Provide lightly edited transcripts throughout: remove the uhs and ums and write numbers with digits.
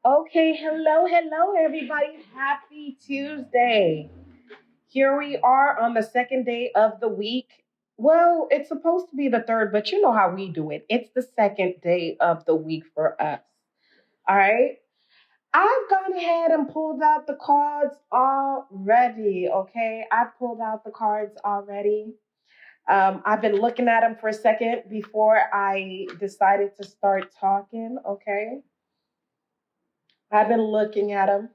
Okay, hello, everybody. Happy Tuesday. Here we are on the second day of the week. Well, it's supposed to be the third, but you know how we do it. It's the second day of the week for us. All right. I've gone ahead and pulled out the cards already. Okay. I pulled out the cards already. I've been looking at them for a second before I decided to start talking. Okay. I've been looking at them.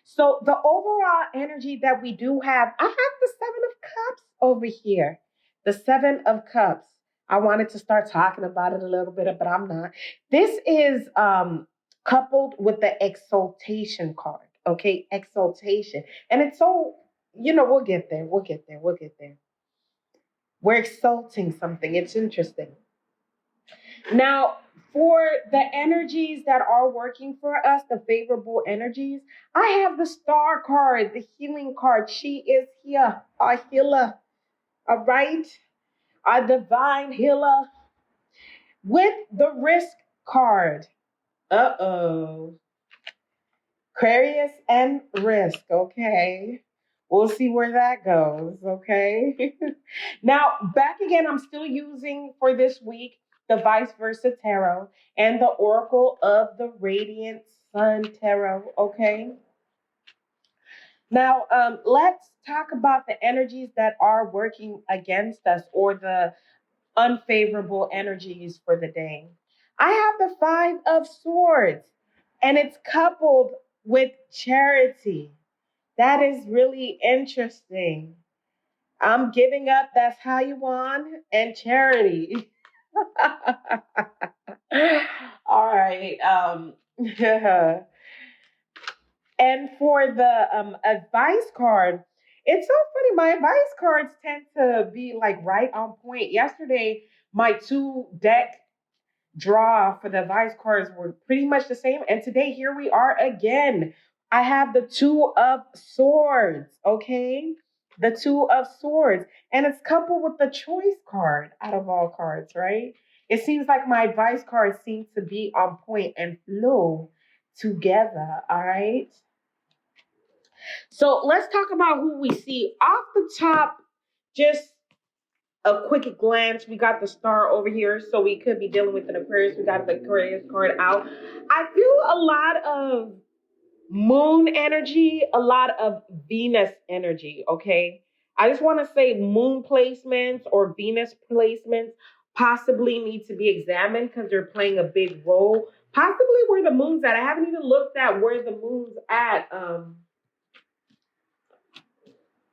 So the overall energy that we do have, I have the Seven of Cups over here. The Seven of Cups. I wanted to start talking about it a little bit, but I'm not. This is coupled with the exaltation card. Okay, exaltation. And it's so, we'll get there. We'll get there. We're exalting something. It's interesting. Now, for the energies that are working for us, the favorable energies, I have the star card, the healing card. She is here, a healer, all right? A divine healer with the risk card. Uh-oh. Aquarius and risk, okay? We'll see where that goes, okay? Now, back again, I'm still using for this week the Vice Versa Tarot and the Oracle of the Radiant Sun Tarot, okay? Now, let's talk about the energies that are working against us or the unfavorable energies for the day. I have the Five of Swords, and it's coupled with charity. That is really interesting. I'm giving up. That's how you want, and charity. All right. And for the advice card, it's so funny. My advice cards tend to be like right on point. Yesterday, my two deck draw for the advice cards were pretty much the same. And today, here we are again. I have the Two of Swords, okay? The Two of Swords. And it's coupled with the Choice card out of all cards, right? It seems like my advice cards seem to be on point and flow together, all right? So let's talk about who we see off the top. Just a quick glance. We got the star over here, so we could be dealing with an Aquarius. We got the Aquarius card out. I feel a lot of moon energy, a lot of Venus energy, okay? I just want to say moon placements or Venus placements possibly need to be examined because they're playing a big role. Possibly where the moon's at. I haven't even looked at where the moon's at.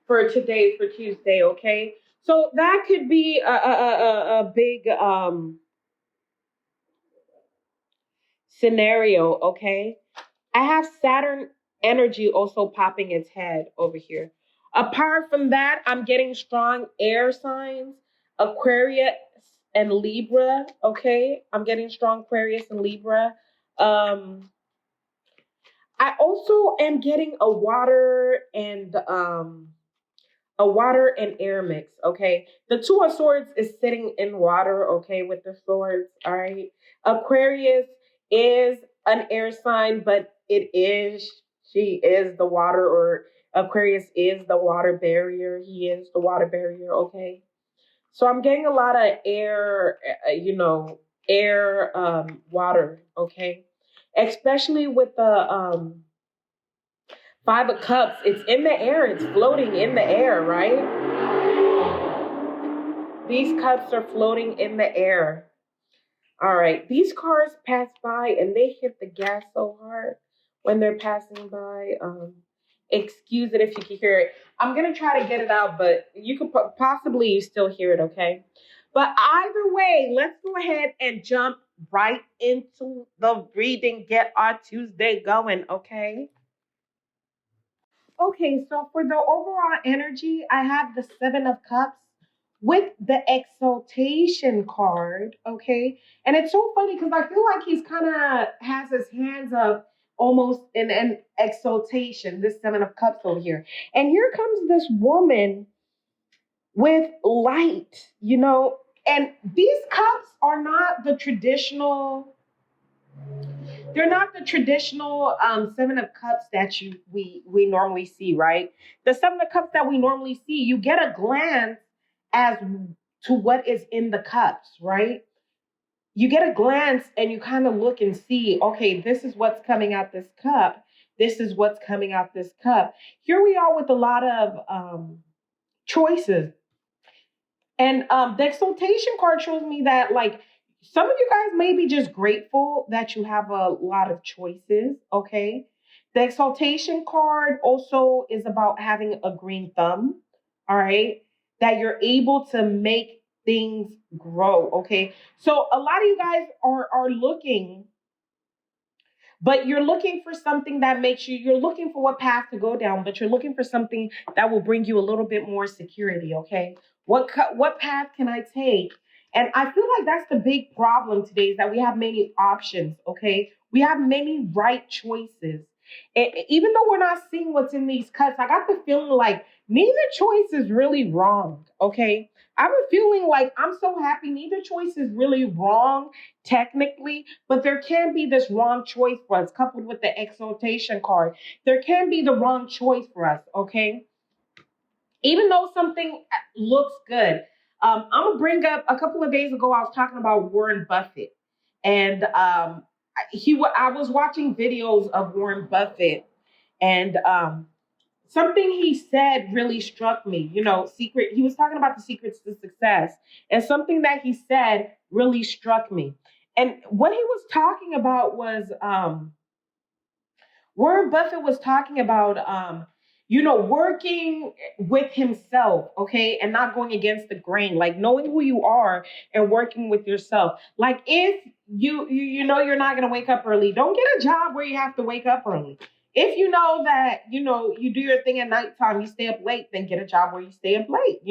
For today, for Tuesday, okay? So that could be a big scenario, okay? I have Saturn energy also popping its head over here. Apart from that, I'm getting strong air signs, Aquarius and Libra, okay? I'm getting strong Aquarius and Libra. I also am getting a water and air mix, okay? The Two of Swords is sitting in water, okay, with the swords, all right? Aquarius is an air sign, but she is the water, or Aquarius is the water barrier. He is the water barrier, okay? So I'm getting a lot of air, water, okay? Especially with the Five of Cups, it's in the air, it's floating in the air, right? These cups are floating in the air. All right, these cars pass by and they hit the gas so hard when they're passing by. Excuse it if you can hear it. I'm gonna try to get it out, but you could possibly you still hear it, okay? But either way, let's go ahead and jump right into the reading. Get our Tuesday going, okay? Okay, so for the overall energy, I have the Seven of Cups with the exaltation card, okay? And it's so funny because I feel like he's kind of has his hands up almost in an exaltation, this Seven of Cups over here. And here comes this woman with light, and these cups are not the traditional They're not the traditional Seven of Cups that we normally see, right? The Seven of Cups that we normally see, you get a glance as to what is in the cups, right? You get a glance and you kind of look and see, okay, this is what's coming out this cup. This is what's coming out this cup. Here we are with a lot of choices. And the exaltation card shows me that, like, some of you guys may be just grateful that you have a lot of choices, okay? The exaltation card also is about having a green thumb, all right? That you're able to make things grow, okay? So a lot of you guys are looking, but you're looking for something that makes you're looking for what path to go down, but you're looking for something that will bring you a little bit more security, okay? What path can I take? And I feel like that's the big problem today, is that we have many options, okay? We have many right choices. Even though we're not seeing what's in these cuts, I got the feeling like neither choice is really wrong, okay? I have a feeling like I'm so happy neither choice is really wrong technically, but there can be this wrong choice for us, coupled with the exaltation card. There can be the wrong choice for us, okay? Even though something looks good. I'm gonna bring up, a couple of days ago, I was talking about Warren Buffett, and I was watching videos of Warren Buffett, and something he said really struck me. He was talking about the secrets to success, and something that he said really struck me. And what he was talking about was Warren Buffett was talking about working with himself, okay, and not going against the grain, like knowing who you are and working with yourself. Like, if you know you're not going to wake up early, don't get a job where you have to wake up early. If you know that you do your thing at nighttime, you stay up late, then get a job where you stay up late.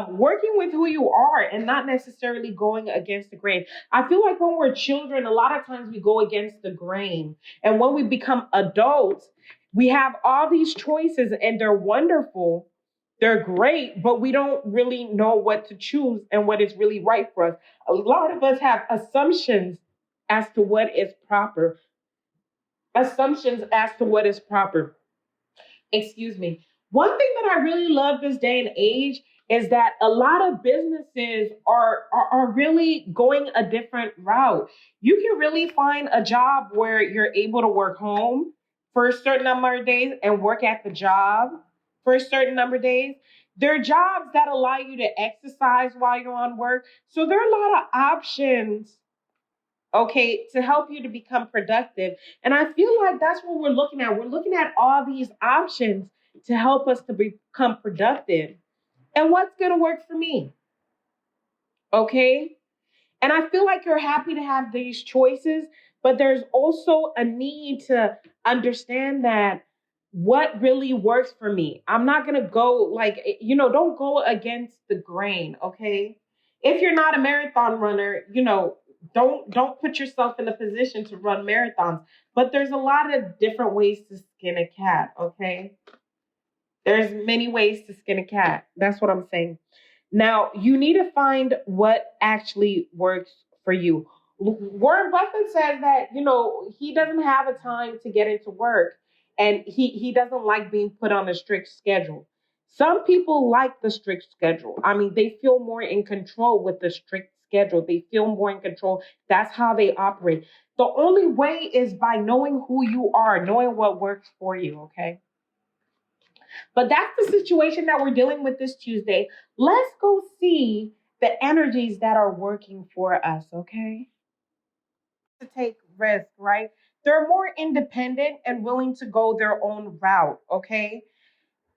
Working with who you are and not necessarily going against the grain. I feel like when we're children, a lot of times we go against the grain. And when we become adults, we have all these choices and they're wonderful. They're great, but we don't really know what to choose and what is really right for us. A lot of us have assumptions as to what is proper. Assumptions as to what is proper. Excuse me. One thing that I really love this day and age is that a lot of businesses are really going a different route. You can really find a job where you're able to work home for a certain number of days and work at the job for a certain number of days. There are jobs that allow you to exercise while you're on work. So there are a lot of options, okay, to help you to become productive. And I feel like that's what we're looking at. We're looking at all these options to help us to become productive. And what's going to work for me? Okay? And I feel like you're happy to have these choices, but there's also a need to understand that what really works for me. I'm not going to go don't go against the grain, okay? If you're not a marathon runner, don't put yourself in a position to run marathons. But there's a lot of different ways to skin a cat, okay? There's many ways to skin a cat. That's what I'm saying. Now, you need to find what actually works for you. Warren Buffett says that, he doesn't have a time to get into work, and he doesn't like being put on a strict schedule. Some people like the strict schedule. I mean, they feel more in control with the strict schedule. They feel more in control. That's how they operate. The only way is by knowing who you are, knowing what works for you, okay? But that's the situation that we're dealing with this Tuesday. Let's go see the energies that are working for us, okay? To take risks, right? They're more independent and willing to go their own route, okay?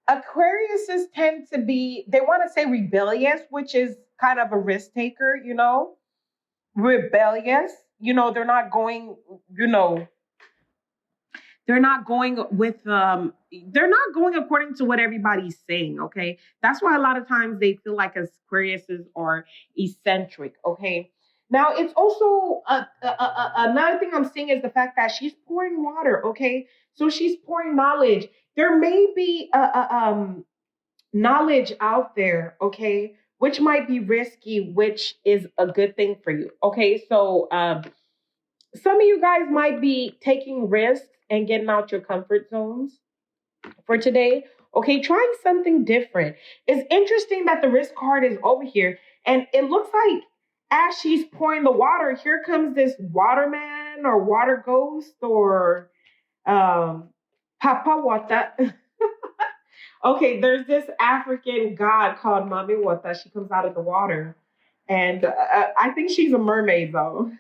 Aquariuses tend to be, they want to say rebellious, which is kind of a risk taker. Rebellious. They're not going, they're not going with they're not going according to what everybody's saying, okay? That's why a lot of times they feel like Aquariuses are eccentric, okay? Now, it's also another thing I'm seeing is the fact that she's pouring water, okay? So she's pouring knowledge. There may be knowledge out there, okay, which might be risky, which is a good thing for you, okay? So Some of you guys might be taking risks and getting out your comfort zones for today. Okay, trying something different. It's interesting that the risk card is over here, and it looks like as she's pouring the water, here comes this waterman or water ghost or Papa Wata. Okay, there's this African god called Mami Wata. She comes out of the water. And I think she's a mermaid though.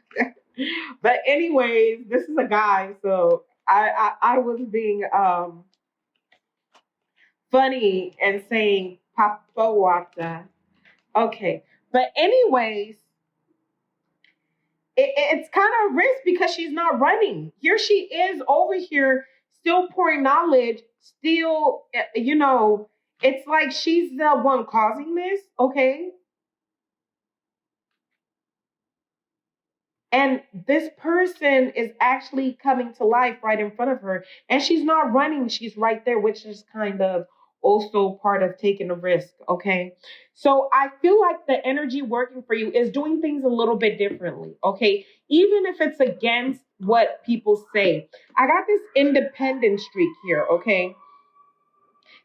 But anyways, this is a guy, so I was being funny and saying Papa Wata. Okay. But anyways, it's kind of a risk because she's not running. Here she is over here, still pouring knowledge, still, it's like she's the one causing this, okay? And this person is actually coming to life right in front of her. And she's not running, she's right there, which is kind of also part of taking a risk. Okay. So I feel like the energy working for you is doing things a little bit differently. Okay. Even if it's against what people say. I got this independent streak here. Okay.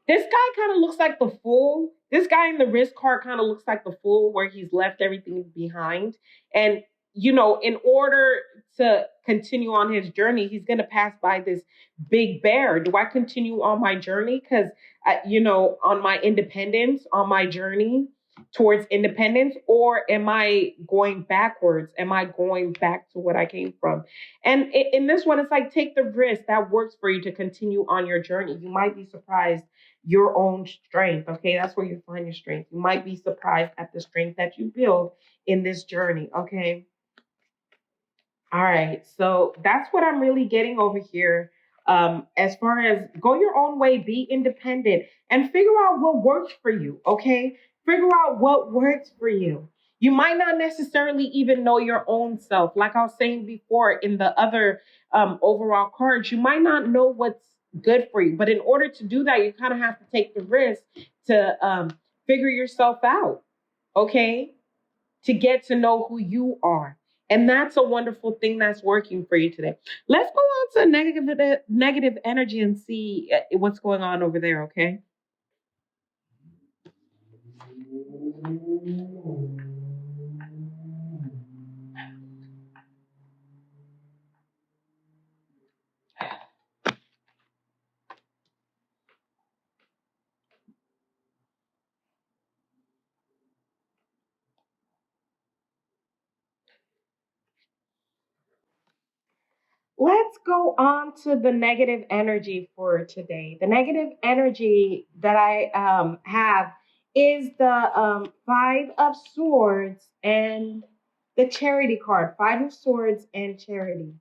This guy kind of looks like the fool. This guy in the risk card kind of looks like the fool where he's left everything behind. And, in order to continue on his journey, he's going to pass by this big bear. Do I continue on my journey? Because, on my independence, on my journey towards independence, or am I going backwards? Am I going back to what I came from? And in this one, it's like take the risk that works for you to continue on your journey. You might be surprised your own strength. Okay, that's where you find your strength. You might be surprised at the strength that you build in this journey. Okay. All right. So that's what I'm really getting over here. As far as go your own way, be independent, and figure out what works for you. Okay. Figure out what works for you. You might not necessarily even know your own self. Like I was saying before in the other overall cards, you might not know what's good for you. But in order to do that, you kind of have to take the risk to figure yourself out. Okay. To get to know who you are. And that's a wonderful thing that's working for you today. Let's go on to negative energy and see what's going on over there, okay? Let's go on to the negative energy for today. The negative energy that I have is the Five of Swords and the Charity card. Five of Swords and Charity.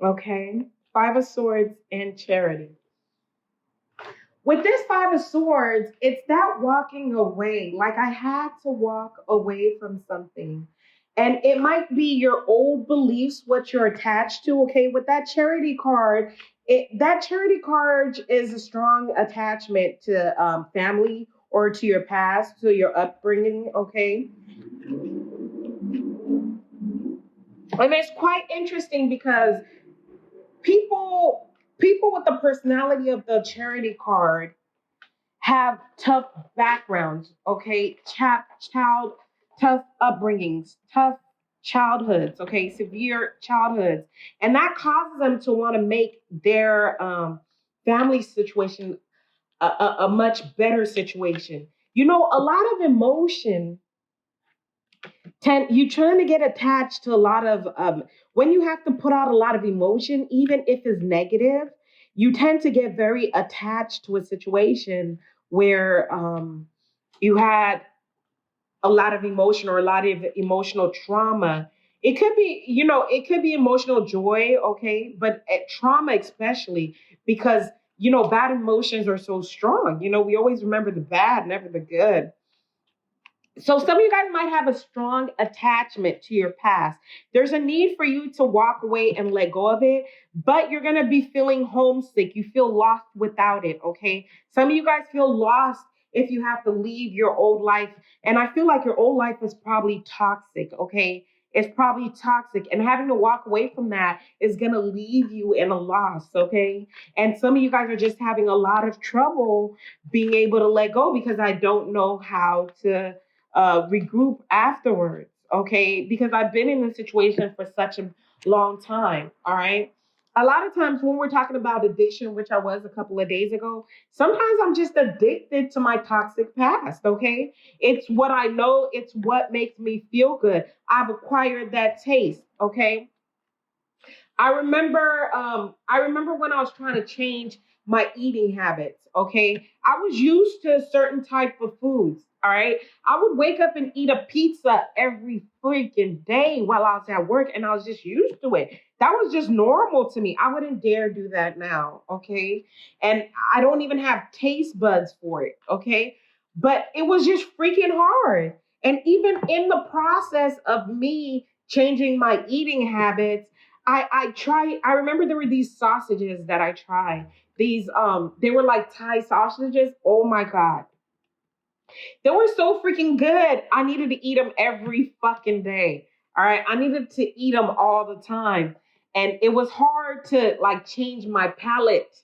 Okay? Five of Swords and Charity. With this Five of Swords, it's that walking away. Like I had to walk away from something. And it might be your old beliefs, what you're attached to. Okay, with that charity card, that charity card is a strong attachment to family or to your past, to your upbringing. Okay, and it's quite interesting because people with the personality of the charity card have tough backgrounds, okay? Tough upbringings, tough childhoods, okay? Severe childhoods. And that causes them to want to make their family situation a much better situation. A lot of emotion you trying to get attached to a lot of when you have to put out a lot of emotion, even if it's negative, you tend to get very attached to a situation where you had a lot of emotion or a lot of emotional trauma. It could be emotional joy, okay, but trauma especially because bad emotions are so strong. We always remember the bad, never the good. So some of you guys might have a strong attachment to your past. There's a need for you to walk away and let go of it, but you're going to be feeling homesick. You feel lost without it, okay? Some of you guys feel lost if you have to leave your old life. And I feel like your old life is probably toxic, okay? is probably toxic. And having to walk away from that is going to leave you in a loss, okay? And some of you guys are just having a lot of trouble being able to let go because I don't know how to regroup afterwards, okay? Because I've been in this situation for such a long time, all right? A lot of times when we're talking about addiction, which I was a couple of days ago, sometimes I'm just addicted to my toxic past, okay? It's what I know, it's what makes me feel good. I've acquired that taste, okay? I remember when I was trying to change my eating habits, okay? I was used to a certain type of foods, all right? I would wake up and eat a pizza every freaking day while I was at work and I was just used to it. That was just normal to me. I wouldn't dare do that now, okay? And I don't even have taste buds for it, okay? But it was just freaking hard. And even in the process of me changing my eating habits, I remember there were these sausages that I tried. These they were like Thai sausages. Oh my God. They were so freaking good. I needed to eat them every fucking day. All right. I needed to eat them all the time. And it was hard to like change my palate.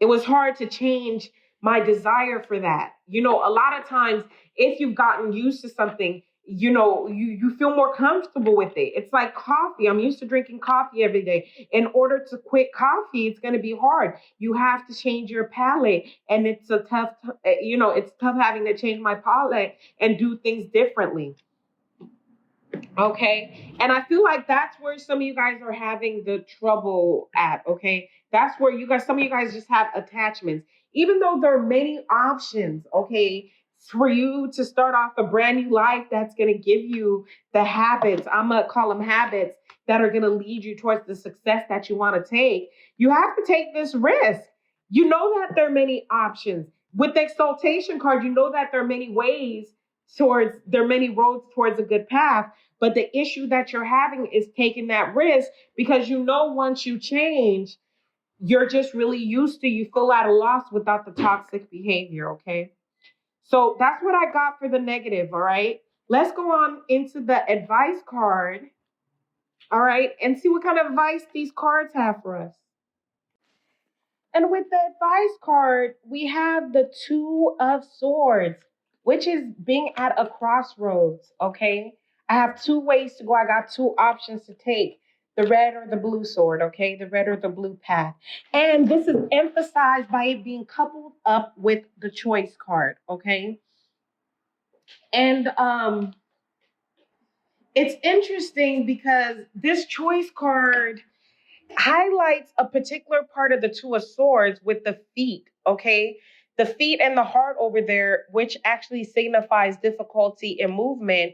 It was hard to change my desire for that. You know, a lot of times, if you've gotten used to something, you know, you feel more comfortable with it. It's like coffee. I'm used to drinking coffee every day. In order to quit coffee, it's going to be hard. You have to change your palate. And it's a tough, you know, it's tough having to change my palate and do things differently. Okay. And I feel like that's where some of you guys are having the trouble at. Okay. That's where some of you guys just have attachments, even though there are many options. Okay. For you to start off a brand new life that's going to give you the habits. I'm going to call them habits that are going to lead you towards the success that you want to take. You have to take this risk. You know that there are many options. With the exaltation card, you know that there are many there are many roads towards a good path. But the issue that you're having is taking that risk because you know once you change, you're just really used to, you feel at a loss without the toxic behavior, okay? So that's what I got for the negative, all right? Let's go on into the advice card, all right, and see what kind of advice these cards have for us. And with the advice card, we have the Two of Swords, which is being at a crossroads, okay? I have two ways to go. I got two options to take, the red or the blue sword, okay? The red or the blue path. And this is emphasized by it being coupled up with the choice card, okay? And it's interesting because this choice card highlights a particular part of the Two of Swords with the feet, okay? The feet and the heart over there, which actually signifies difficulty in movement.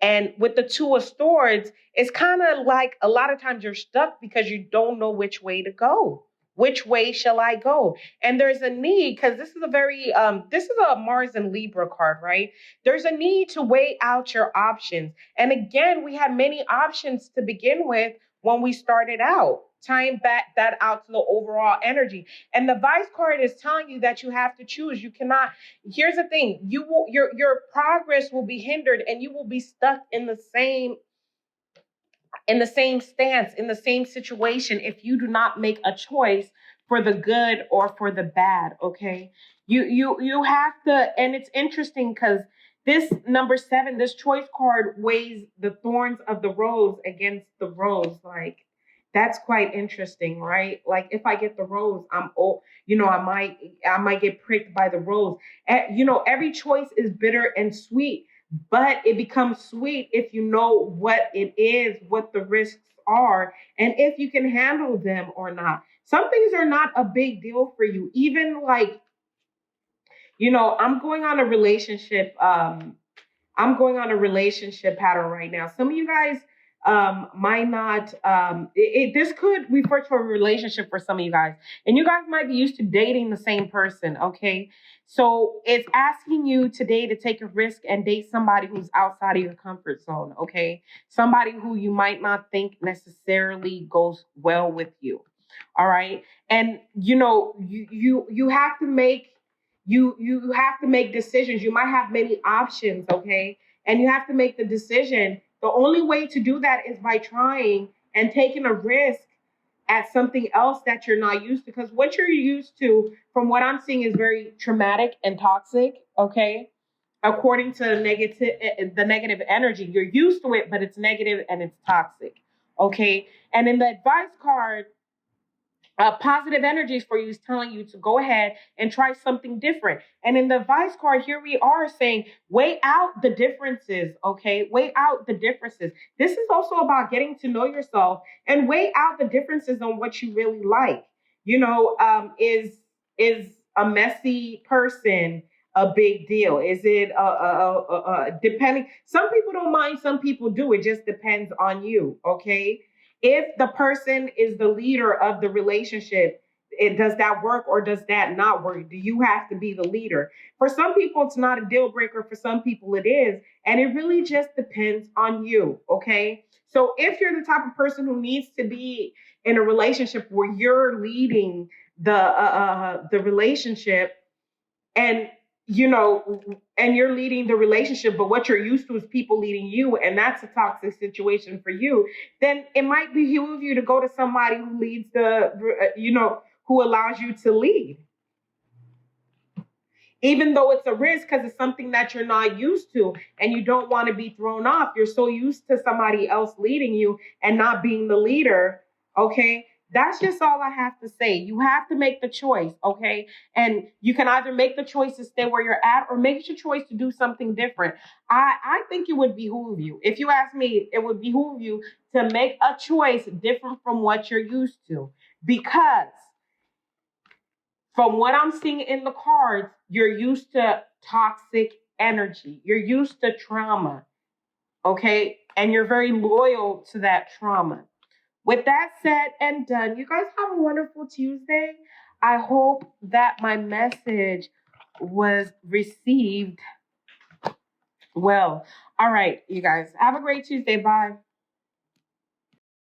And with the Two of Swords, it's kind of like a lot of times you're stuck because you don't know which way to go. Which way shall I go? And there's a need, because this is a Mars and Libra card, right? There's a need to weigh out your options. And again, we had many options to begin with when we started out, tying back that out to the overall energy. And the vice card is telling you that you have to choose. You cannot, here's the thing, your progress will be hindered and you will be stuck in the same stance, in the same situation, if you do not make a choice for the good or for the bad. Okay. You have to, and it's interesting because this number 7, this choice card weighs the thorns of the rose against the rose. Like, that's quite interesting, right? Like, if I get the rose, I might get pricked by the rose. Every choice is bitter and sweet, but it becomes sweet if you know what it is, what the risks are, and if you can handle them or not. Some things are not a big deal for you. Even like, I'm going on a relationship. I'm going on a relationship pattern right now. Some of you guys might not. This could refer to a relationship for some of you guys, and you guys might be used to dating the same person. Okay, so it's asking you today to take a risk and date somebody who's outside of your comfort zone. Okay, somebody who you might not think necessarily goes well with you. All right, and you have to make decisions. You might have many options, okay? And you have to make the decision, The only way to do that is by trying and taking a risk at something else that you're not used to. Because what you're used to, from what I'm seeing, is very traumatic and toxic. Okay, according to the negative energy, you're used to it, but it's negative and it's toxic. Okay, and in the advice card, positive energies for you is telling you to go ahead and try something different. And in the advice card, here we are saying, weigh out the differences, okay? Weigh out the differences. This is also about getting to know yourself and weigh out the differences on what you really like. You know, is a messy person a big deal? Is it depending? Some people don't mind, some people do. It just depends on you, okay? If the person is the leader of the relationship, does that work or does that not work? Do you have to be the leader? For some people, it's not a deal breaker. For some people, it is. And it really just depends on you. Okay. So if you're the type of person who needs to be in a relationship where you're leading the relationship, and you know, and you're leading the relationship, but what you're used to is people leading you, and that's a toxic situation for you, then it might behoove you to go to somebody who leads who allows you to lead, even though it's a risk because it's something that you're not used to and you don't want to be thrown off. You're so used to somebody else leading you and not being the leader. Okay. That's just all I have to say. You have to make the choice. Okay. And you can either make the choice to stay where you're at or make your choice to do something different. I think it would behoove you. If you ask me, it would behoove you to make a choice different from what you're used to, because from what I'm seeing in the cards, you're used to toxic energy. You're used to trauma, okay? And you're very loyal to that trauma. With that said and done, you guys have a wonderful Tuesday. I hope that my message was received well. All right, you guys, have a great Tuesday. Bye.